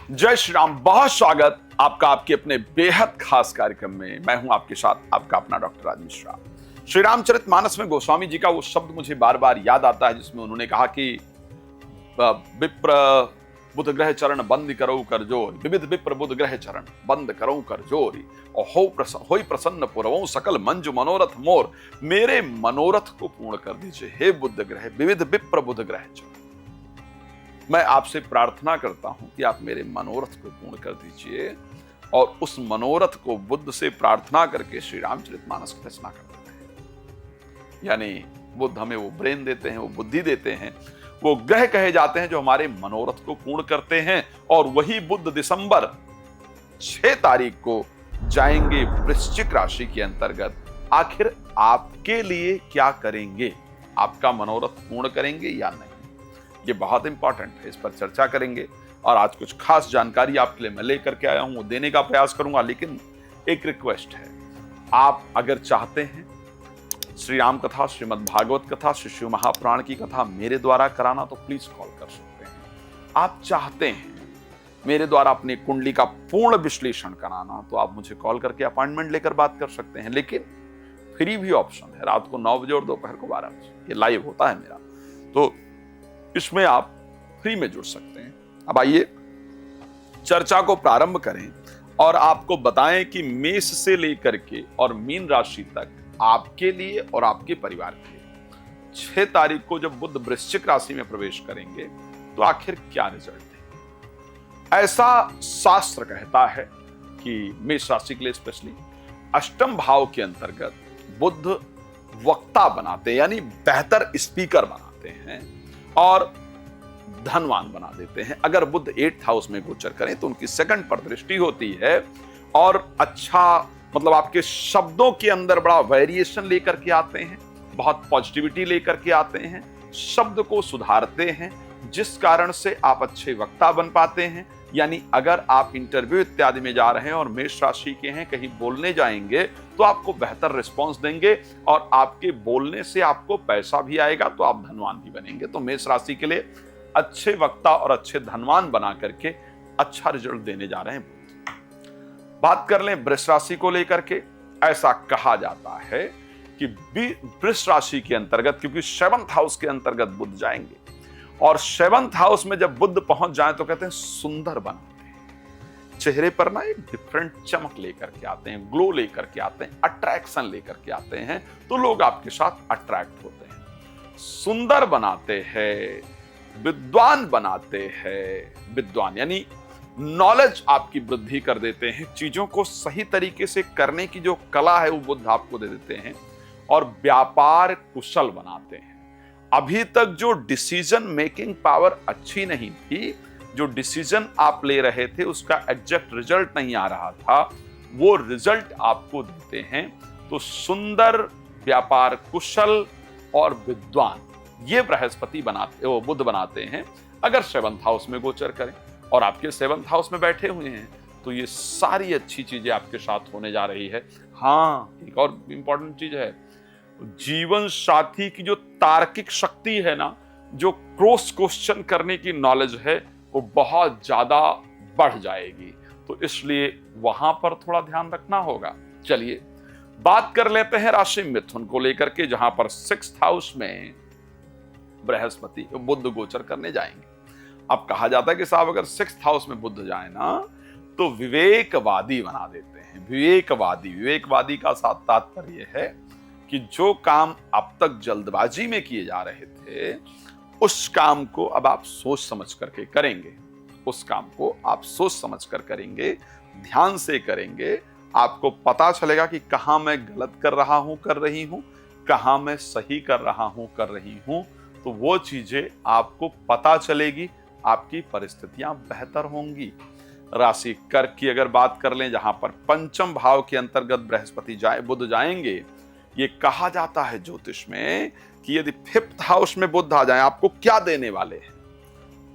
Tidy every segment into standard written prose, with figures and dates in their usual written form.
जय श्री राम। बहुत स्वागत आपका आपके अपने बेहद खास कार्यक्रम में। मैं हूं आपके साथ आपका अपना डॉक्टर राज मिश्रा। श्री रामचरितमानस में गोस्वामी जी का वो शब्द मुझे बार बार याद आता है जिसमें उन्होंने कहा कि विप्र बुध ग्रह चरण बंद करो कर जोर, विविध विप्र बुध ग्रह चरण बंद करो कर जोरी, और होई प्रसन्न पुरवों सकल मंजु मनोरथ मोर। मेरे मनोरथ को पूर्ण कर दीजिए हे बुध ग्रह, विविध विप्र बुध ग्रह चरण। मैं आपसे प्रार्थना करता हूं कि आप मेरे मनोरथ को पूर्ण कर दीजिए। और उस मनोरथ को बुद्ध से प्रार्थना करके श्री रामचरितमानस की रचना कर देते हैं। यानी बुद्ध हमें वो ब्रेन देते हैं, वो बुद्धि देते हैं, वो ग्रह कहे जाते हैं जो हमारे मनोरथ को पूर्ण करते हैं। और वही बुद्ध दिसंबर 6 तारीख को जाएंगे वृश्चिक राशि के अंतर्गत। आखिर आपके लिए क्या करेंगे? आपका मनोरथ पूर्ण करेंगे या नहीं? ये बहुत इंपॉर्टेंट है, इस पर चर्चा करेंगे। और आज कुछ खास जानकारी आपके लिए मैं लेकर के आया हूं, वो देने का प्रयास करूंगा। लेकिन एक रिक्वेस्ट है, आप अगर चाहते हैं श्री राम कथा, श्रीमद् भागवत कथा, श्री शिव महापुराण की कथा मेरे द्वारा कराना, तो प्लीज कॉल कर सकते हैं। आप चाहते हैं मेरे द्वारा अपनी कुंडली का पूर्ण विश्लेषण कराना, तो आप मुझे कॉल करके अपॉइंटमेंट लेकर बात कर सकते हैं। लेकिन फ्री भी ऑप्शन है, रात को 9 बजे और दोपहर को 12 बजे ये लाइव होता है मेरा, तो इसमें आप फ्री में जुड़ सकते हैं। अब आइए चर्चा को प्रारंभ करें और आपको बताएं कि मेष से लेकर के और मीन राशि तक आपके लिए और आपके परिवार के लिए 6 तारीख को जब बुध वृश्चिक राशि में प्रवेश करेंगे तो आखिर क्या रिजल्ट है। ऐसा शास्त्र कहता है कि मेष राशि के लिए स्पेशली अष्टम भाव के अंतर्गत बुध वक्ता बनाते हैं, यानी बेहतर स्पीकर बनाते हैं और धनवान बना देते हैं। अगर बुध 8th हाउस में गोचर करें तो उनकी सेकंड पर दृष्टि होती है और अच्छा मतलब आपके शब्दों के अंदर बड़ा वेरिएशन लेकर के आते हैं, बहुत पॉजिटिविटी लेकर के आते हैं, शब्द को सुधारते हैं, जिस कारण से आप अच्छे वक्ता बन पाते हैं। यानी अगर आप इंटरव्यू इत्यादि में जा रहे हैं और मेष राशि के हैं, कहीं बोलने जाएंगे तो आपको बेहतर रिस्पांस देंगे और आपके बोलने से आपको पैसा भी आएगा, तो आप धनवान भी बनेंगे। तो मेष राशि के लिए अच्छे वक्ता और अच्छे धनवान बना करके अच्छा रिजल्ट देने जा रहे हैं। बात कर लें वृष राशि को लेकर के, ऐसा कहा जाता है कि वृष राशि के अंतर्गत, क्योंकि 7th हाउस के अंतर्गत बुध जाएंगे और 7th हाउस में जब बुध पहुंच जाए तो कहते हैं सुंदर बनाते हैं। चेहरे पर ना एक डिफरेंट चमक लेकर के आते हैं, ग्लो लेकर के आते हैं, अट्रैक्शन लेकर के आते हैं, तो लोग आपके साथ अट्रैक्ट होते हैं। सुंदर बनाते हैं, विद्वान बनाते हैं। विद्वान यानी नॉलेज आपकी वृद्धि कर देते हैं, चीजों को सही तरीके से करने की जो कला है वो बुद्ध आपको दे देते हैं। और व्यापार कुशल बनाते हैं। अभी तक जो डिसीजन मेकिंग पावर अच्छी नहीं थी, जो डिसीजन आप ले रहे थे उसका एग्जैक्ट रिजल्ट नहीं आ रहा था, वो रिजल्ट आपको देते हैं। तो सुंदर, व्यापार कुशल और विद्वान, ये बृहस्पति बनाते, वो बुध बनाते हैं अगर 7th हाउस में गोचर करें। और आपके 7th हाउस में बैठे हुए हैं तो ये सारी अच्छी चीजें आपके साथ होने जा रही है। हाँ, एक और इंपॉर्टेंट चीज है, जीवन साथी की जो तार्किक शक्ति है ना, जो क्रॉस क्वेश्चन करने की नॉलेज है, वो बहुत ज्यादा बढ़ जाएगी। तो इसलिए वहां पर थोड़ा ध्यान रखना होगा। चलिए बात कर लेते हैं राशि मिथुन को लेकर के, जहां पर 6th हाउस में बृहस्पति बुध गोचर करने जाएंगे। अब कहा जाता है कि साहब अगर 6th हाउस में बुध जाए ना तो विवेकवादी बना देते हैं। विवेकवादी का साथ तात्पर्य है कि जो काम अब तक जल्दबाजी में किए जा रहे थे, उस काम को अब आप सोच समझ करके करेंगे। उस काम को आप सोच समझ कर करेंगे, ध्यान से करेंगे। आपको पता चलेगा कि कहां मैं गलत कर रहा हूं, कर रही हूं, कहां मैं सही कर रहा हूं, कर रही हूं। तो वो चीजें आपको पता चलेगी, आपकी परिस्थितियां बेहतर होंगी। राशि कर्क की अगर बात कर लें, जहां पर 5th भाव के अंतर्गत बृहस्पति बुध जाएंगे, ये कहा जाता है ज्योतिष में कि यदि 5th हाउस में बुध आ जाए, आपको क्या देने वाले हैं?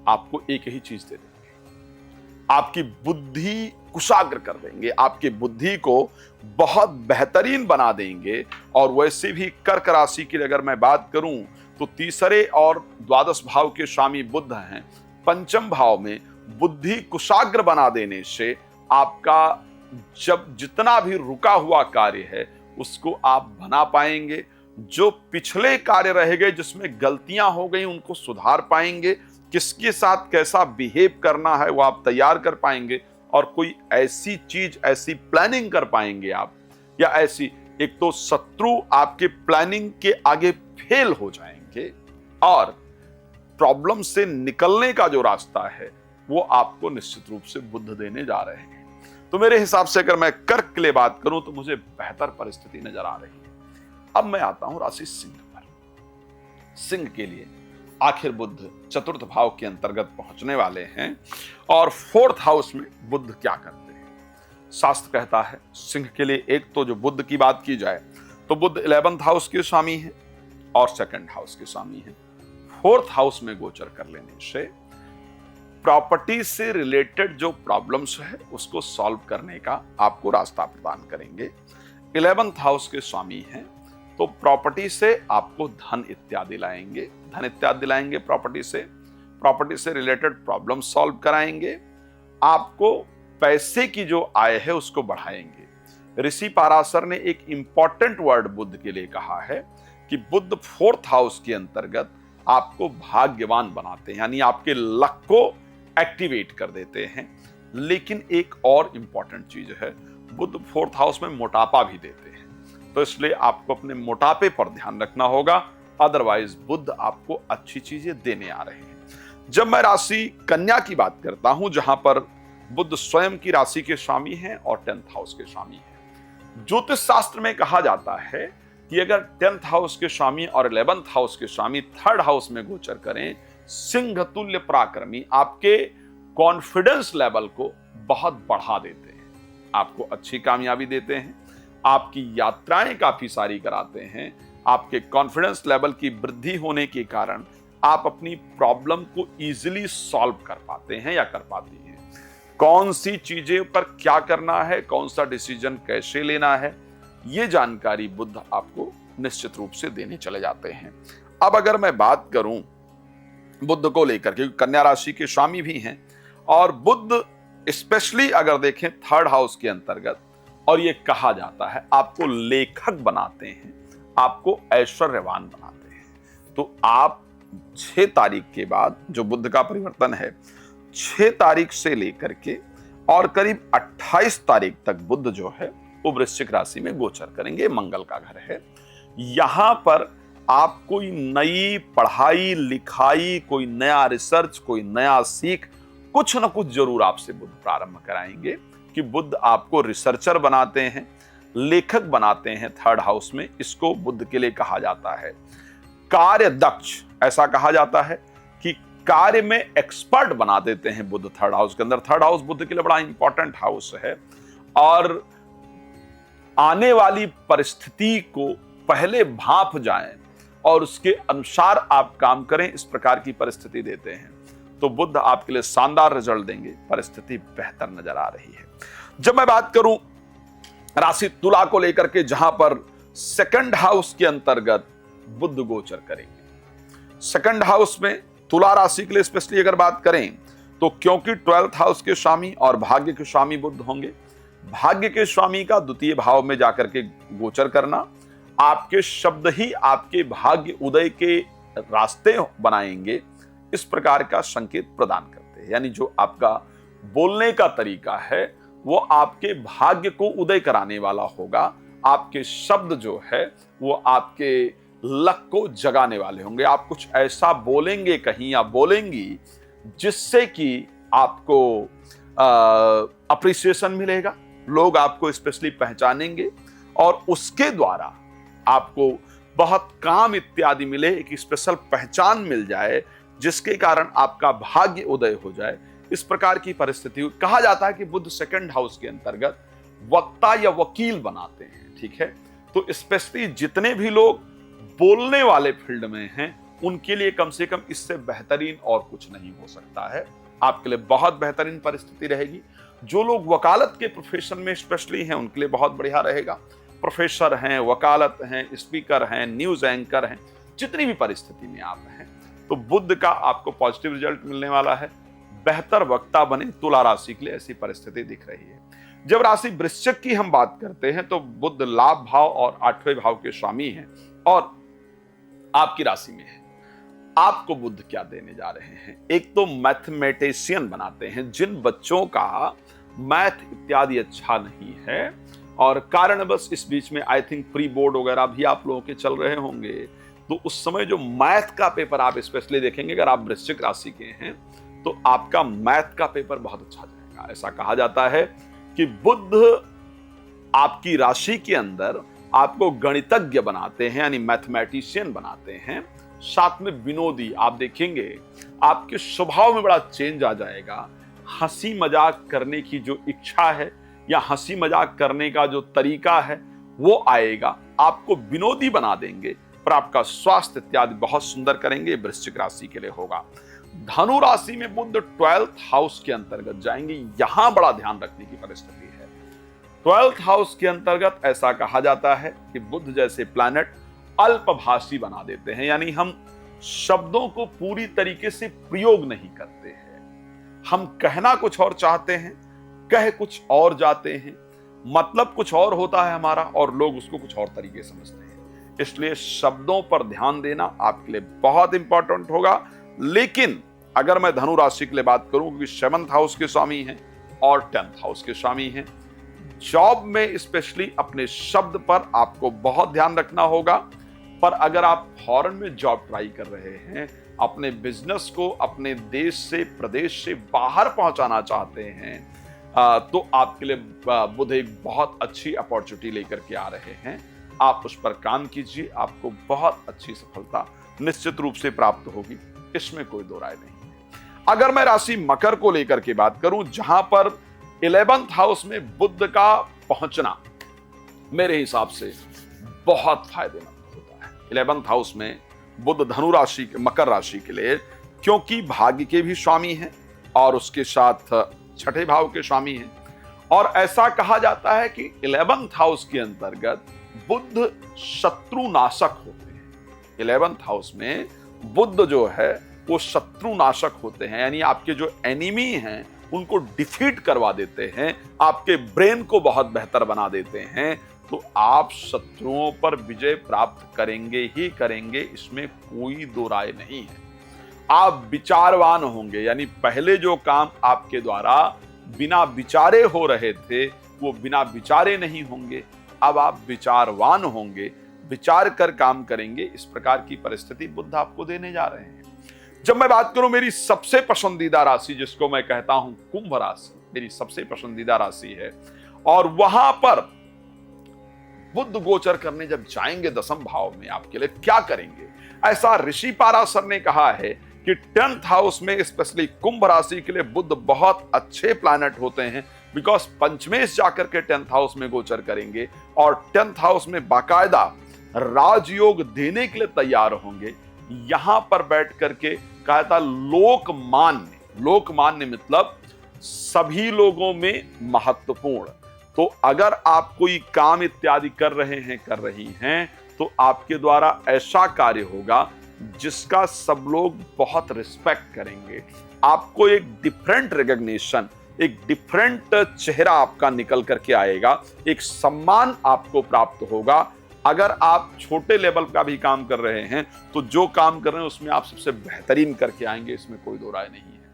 आपको एक ही चीज दे देंगे, आपकी बुद्धि कुशाग्र कर देंगे, आपकी बुद्धि को बहुत बेहतरीन बना देंगे। और वैसे भी कर्क राशि की अगर मैं बात करूं तो तीसरे और द्वादश भाव के स्वामी बुध हैं 5th भाव में, बुद्धि कुशाग्र बना देने से आपका जब जितना भी रुका हुआ कार्य है उसको आप बना पाएंगे। जो पिछले कार्य रह गए जिसमें गलतियां हो गई उनको सुधार पाएंगे। किसके साथ कैसा बिहेव करना है वो आप तैयार कर पाएंगे और कोई ऐसी चीज, ऐसी प्लानिंग कर पाएंगे आप, या ऐसी, एक तो शत्रु आपके प्लानिंग के आगे फेल हो जाएंगे और प्रॉब्लम से निकलने का जो रास्ता है वो आपको निश्चित रूप से बुद्ध देने जा रहे हैं। तो मेरे हिसाब से अगर मैं कर्क के लिए बात करूं तो मुझे बेहतर परिस्थिति नजर आ रही है। अब मैं आता हूं राशि सिंह पर। सिंह के लिए आखिर बुध चतुर्थ भाव के अंतर्गत पहुंचने वाले हैं और फोर्थ हाउस में बुध क्या करते हैं। शास्त्र कहता है सिंह के लिए, एक तो जो बुध की बात की जाए तो बुध 11th हाउस के स्वामी है और 2nd हाउस के स्वामी है। 4th हाउस में गोचर कर लेने से प्रॉपर्टी से रिलेटेड जो प्रॉब्लम्स है उसको सॉल्व करने का आपको रास्ता प्रदान करेंगे। 11th हाउस के स्वामी हैं तो प्रॉपर्टी से आपको धन इत्यादि लाएंगे, प्रॉपर्टी से रिलेटेड प्रॉब्लम सॉल्व कराएंगे, आपको पैसे की जो आय है उसको बढ़ाएंगे। ऋषि पाराशर ने एक इंपॉर्टेंट वर्ड बुध के लिए कहा है कि बुध 4th हाउस के अंतर्गत आपको भाग्यवान बनाते हैं, यानी आपके लक को एक्टिवेट कर देते हैं। लेकिन एक और इंपॉर्टेंट चीज है, बुध 4th हाउस में मोटापा भी देते हैं, तो इसलिए आपको अपने मोटापे पर ध्यान रखना होगा, अदरवाइज बुध आपको अच्छी चीजें देने आ रहे हैं। जब मैं राशि कन्या की बात करता हूं जहां पर बुध स्वयं की राशि के स्वामी हैं और 10th हाउस के स्वामी हैं, ज्योतिष शास्त्र में कहा जाता है कि अगर 10th हाउस के स्वामी और 11th हाउस के स्वामी 3rd हाउस में गोचर करें, सिंह तुल्य पराक्रमी आपके कॉन्फिडेंस लेवल को बहुत बढ़ा देते हैं, आपको अच्छी कामयाबी देते हैं, आपकी यात्राएं काफी सारी कराते हैं। आपके कॉन्फिडेंस लेवल की वृद्धि होने के कारण आप अपनी प्रॉब्लम को इजीली सॉल्व कर पाते हैं या कर पाती हैं। कौन सी चीजें पर क्या करना है, कौन सा डिसीजन कैसे लेना है, ये जानकारी बुध आपको निश्चित रूप से देने चले जाते हैं। अब अगर मैं बात करूं बुध को लेकर, क्योंकि कन्या राशि के स्वामी भी हैं और बुध स्पेशली अगर देखें 3rd हाउस के अंतर्गत, और ये कहा जाता है आपको लेखक बनाते हैं, आपको ऐश्वर्यवान बनाते हैं। तो आप 6 तारीख के बाद जो बुध का परिवर्तन है, 6 तारीख से लेकर के और करीब 28 तारीख तक बुध जो है वो वृश्चिक राशि में गोचर करेंगे। मंगल का घर है। यहां पर आप कोई नई पढ़ाई लिखाई, कोई नया रिसर्च, कोई नया सीख, कुछ ना कुछ जरूर आपसे बुध प्रारंभ कराएंगे कि बुध आपको रिसर्चर बनाते हैं, लेखक बनाते हैं 3rd हाउस में। इसको बुध के लिए कहा जाता है कार्य दक्ष। ऐसा कहा जाता है कि कार्य में एक्सपर्ट बना देते हैं बुध 3rd हाउस के अंदर। 3rd हाउस बुध के लिए बड़ा इंपॉर्टेंट हाउस है और आने वाली परिस्थिति को पहले भांप जाएं और उसके अनुसार आप काम करें, इस प्रकार की परिस्थिति देते हैं। तो बुध आपके लिए शानदार रिजल्ट देंगे, परिस्थिति बेहतर नजर आ रही है। जब मैं बात करूं राशि तुला को लेकर के, जहां पर 2nd हाउस के अंतर्गत बुध गोचर करेंगे। 2nd हाउस में तुला राशि के लिए स्पेशली अगर बात करें तो क्योंकि 12th हाउस के स्वामी और भाग्य के स्वामी बुध होंगे, भाग्य के स्वामी का 2य भाव में जाकर के गोचर करना आपके शब्द ही आपके भाग्य उदय के रास्ते बनाएंगे, इस प्रकार का संकेत प्रदान करते हैं। यानी जो आपका बोलने का तरीका है वो आपके भाग्य को उदय कराने वाला होगा, आपके शब्द जो है वो आपके लक को जगाने वाले होंगे। आप कुछ ऐसा बोलेंगे कहीं या बोलेंगी जिससे कि आपको अप्रिसिएशन मिलेगा, लोग आपको स्पेशली पहचानेंगे और उसके द्वारा आपको बहुत काम इत्यादि मिले, एक स्पेशल पहचान मिल जाए जिसके कारण आपका भाग्य उदय हो जाए। इस प्रकार की परिस्थिति कहा जाता है कि बुध 2nd हाउस के अंतर्गत वक्ता या वकील बनाते हैं। ठीक है, तो स्पेशली जितने भी लोग बोलने वाले फील्ड में हैं उनके लिए कम से कम इससे बेहतरीन और कुछ नहीं हो सकता है। आपके लिए बहुत बेहतरीन परिस्थिति रहेगी। जो लोग वकालत के प्रोफेशन में स्पेशली हैं उनके लिए बहुत बढ़िया रहेगा। प्रोफेसर हैं, वकालत हैं, स्पीकर हैं, न्यूज एंकर हैं, जितनी भी परिस्थिति में आप हैं तो बुध का आपको पॉजिटिव रिजल्ट मिलने वाला है। बेहतर वक्ता बने, तुला राशि के लिए ऐसी परिस्थिति दिख रही है। जब राशि वृश्चिक की हम बात करते हैं तो बुध लाभ भाव और 8वें भाव के स्वामी हैं और आपकी राशि में है। आपको बुध क्या देने जा रहे हैं? एक तो मैथमेटिशियन बनाते हैं, जिन बच्चों का मैथ इत्यादि अच्छा नहीं है और कारणवश इस बीच में आई थिंक प्री बोर्ड वगैरह भी आप लोगों के चल रहे होंगे, तो उस समय जो मैथ का पेपर आप स्पेशली देखेंगे, अगर आप वृश्चिक राशि के हैं तो आपका मैथ का पेपर बहुत अच्छा जाएगा। ऐसा कहा जाता है कि बुध आपकी राशि के अंदर आपको गणितज्ञ बनाते हैं, यानी मैथमेटिशियन बनाते हैं, साथ में विनोदी। आप देखेंगे आपके स्वभाव में बड़ा चेंज आ जाएगा। हंसी मजाक करने की जो इच्छा है या हंसी मजाक करने का जो तरीका है वो आएगा, आपको विनोदी बना देंगे, पर आपका स्वास्थ्य इत्यादि बहुत सुंदर करेंगे। वृश्चिक राशि के लिए होगा। धनु राशि में बुध 12th हाउस के अंतर्गत जाएंगे, यहां बड़ा ध्यान रखने की परिस्थिति है। 12th हाउस के अंतर्गत ऐसा कहा जाता है कि बुध जैसे प्लैनेट अल्पभाषी बना देते हैं, यानी हम शब्दों को पूरी तरीके से प्रयोग नहीं करते हैं। हम कहना कुछ और चाहते हैं, कह कुछ और जाते हैं, मतलब कुछ और होता है हमारा और लोग उसको कुछ और तरीके समझते हैं। इसलिए शब्दों पर ध्यान देना आपके लिए बहुत इंपॉर्टेंट होगा। लेकिन अगर मैं धनु राशि के लिए बात करूं, क्योंकि 7th हाउस के स्वामी हैं और 10th हाउस के स्वामी हैं, जॉब में स्पेशली अपने शब्द पर आपको बहुत ध्यान रखना होगा। पर अगर आप फॉरेन में जॉब ट्राई कर रहे हैं, अपने बिजनेस को अपने देश से प्रदेश से बाहर पहुंचाना चाहते हैं, तो आपके लिए बुध एक बहुत अच्छी अपॉर्चुनिटी लेकर के आ रहे हैं। आप उस पर काम कीजिए, आपको बहुत अच्छी सफलता निश्चित रूप से प्राप्त होगी, इसमें कोई दो राय नहीं है। अगर मैं राशि मकर को लेकर के बात करूं, जहां पर 11th हाउस में बुध का पहुंचना मेरे हिसाब से बहुत फायदेमंद होता है। 11th हाउस में बुध धनु राशि मकर राशि के लिए, क्योंकि भाग्य के भी स्वामी हैं और उसके साथ 6ठे भाव के स्वामी हैं, और ऐसा कहा जाता है कि 11th हाउस के अंतर्गत बुध शत्रु नाशक होते हैं। 11th हाउस में बुध जो है वो शत्रु नाशक होते हैं, यानी आपके जो एनिमी हैं उनको डिफीट करवा देते हैं, आपके ब्रेन को बहुत बेहतर बना देते हैं। तो आप शत्रुओं पर विजय प्राप्त करेंगे ही करेंगे, इसमें कोई दो राय नहीं है। आप विचारवान होंगे, यानी पहले जो काम आपके द्वारा बिना विचारे हो रहे थे वो बिना विचारे नहीं होंगे, अब आप विचारवान होंगे, विचार कर काम करेंगे। इस प्रकार की परिस्थिति बुध आपको देने जा रहे हैं। जब मैं बात करूं मेरी सबसे पसंदीदा राशि, जिसको मैं कहता हूं कुंभ राशि, मेरी सबसे पसंदीदा राशि है, और वहां पर बुध गोचर करने जब जाएंगे 10th भाव में, आपके लिए क्या करेंगे? ऐसा ऋषि पाराशर ने कहा है कि 10th हाउस में स्पेशली कुंभ राशि के लिए बुध बहुत अच्छे प्लैनेट होते हैं, बिकॉज पंचमेश जाकर के 10th हाउस में गोचर करेंगे और 10th हाउस में बाकायदा राजयोग देने के लिए तैयार होंगे। यहां पर बैठ करके कहता लोकमान्य मतलब सभी लोगों में महत्वपूर्ण। तो अगर आप कोई काम इत्यादि कर रही हैं तो आपके द्वारा ऐसा कार्य होगा जिसका सब लोग बहुत रिस्पेक्ट करेंगे। आपको एक डिफरेंट रिकॉग्निशन, एक डिफरेंट चेहरा आपका निकल करके आएगा, एक सम्मान आपको प्राप्त होगा। अगर आप छोटे लेवल का भी काम कर रहे हैं तो जो काम कर रहे हैं उसमें आप सबसे बेहतरीन करके आएंगे, इसमें कोई दो राय नहीं है।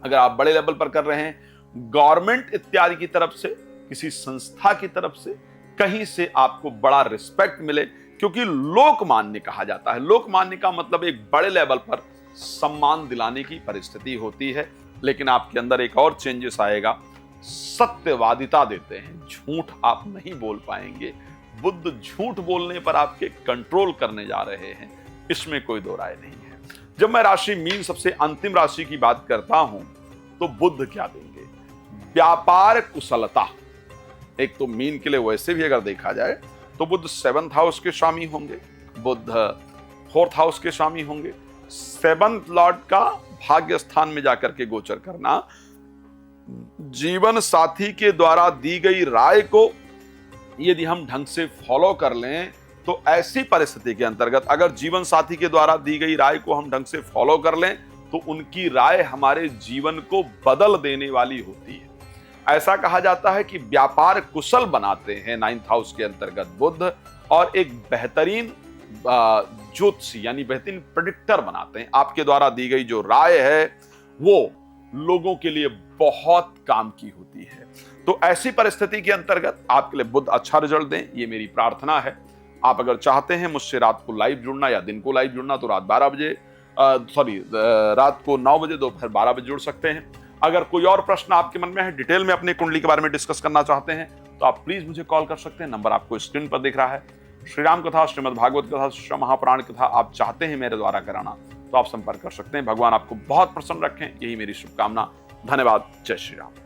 अगर आप बड़े लेवल पर कर रहे हैं, गवर्नमेंट इत्यादि की तरफ से, किसी संस्था की तरफ से, कहीं से आपको बड़ा रिस्पेक्ट मिले, क्योंकि लोकमान्य कहा जाता है। लोकमान्य का मतलब एक बड़े लेवल पर सम्मान दिलाने की परिस्थिति होती है। लेकिन आपके अंदर एक और चेंजेस आएगा, सत्यवादिता देते हैं, झूठ आप नहीं बोल पाएंगे। बुध झूठ बोलने पर आपके कंट्रोल करने जा रहे हैं, इसमें कोई दो राय नहीं है। जब मैं राशि मीन, सबसे अंतिम राशि की बात करता हूं, तो बुध क्या देंगे? व्यापार कुशलता। एक तो मीन के लिए वैसे भी अगर देखा जाए तो बुध 7th हाउस के स्वामी होंगे, बुध 4th हाउस के स्वामी होंगे। 7th लॉर्ड का भाग्य स्थान में जाकर के गोचर करना, जीवन साथी के द्वारा दी गई राय को यदि हम ढंग से फॉलो कर लें, तो ऐसी परिस्थिति के अंतर्गत अगर जीवन साथी के द्वारा दी गई राय को हम ढंग से फॉलो कर लें तो उनकी राय हमारे जीवन को बदल देने वाली होती है। ऐसा कहा जाता है कि व्यापार कुशल बनाते हैं 9th हाउस के अंतर्गत बुध, और एक बेहतरीन ज्योतिषी यानी बेहतरीन प्रेडिक्टर बनाते हैं। आपके द्वारा दी गई जो राय है वो लोगों के लिए बहुत काम की होती है। तो ऐसी परिस्थिति के अंतर्गत आपके लिए बुध अच्छा रिजल्ट दें, ये मेरी प्रार्थना है। आप अगर चाहते हैं मुझसे रात को लाइव जुड़ना या दिन को लाइव जुड़ना तो रात को 9 बजे दोपहर 12 बजे जुड़ सकते हैं। अगर कोई और प्रश्न आपके मन में है, डिटेल में अपने कुंडली के बारे में डिस्कस करना चाहते हैं, तो आप प्लीज मुझे कॉल कर सकते हैं। नंबर आपको स्क्रीन पर दिख रहा है। श्री राम कथा, श्रीमद् भागवत कथा, श्री महापुराण कथा आप चाहते हैं मेरे द्वारा कराना तो आप संपर्क कर सकते हैं। भगवान आपको बहुत प्रसन्न रखें, यही मेरी शुभकामना। धन्यवाद। जय श्री राम।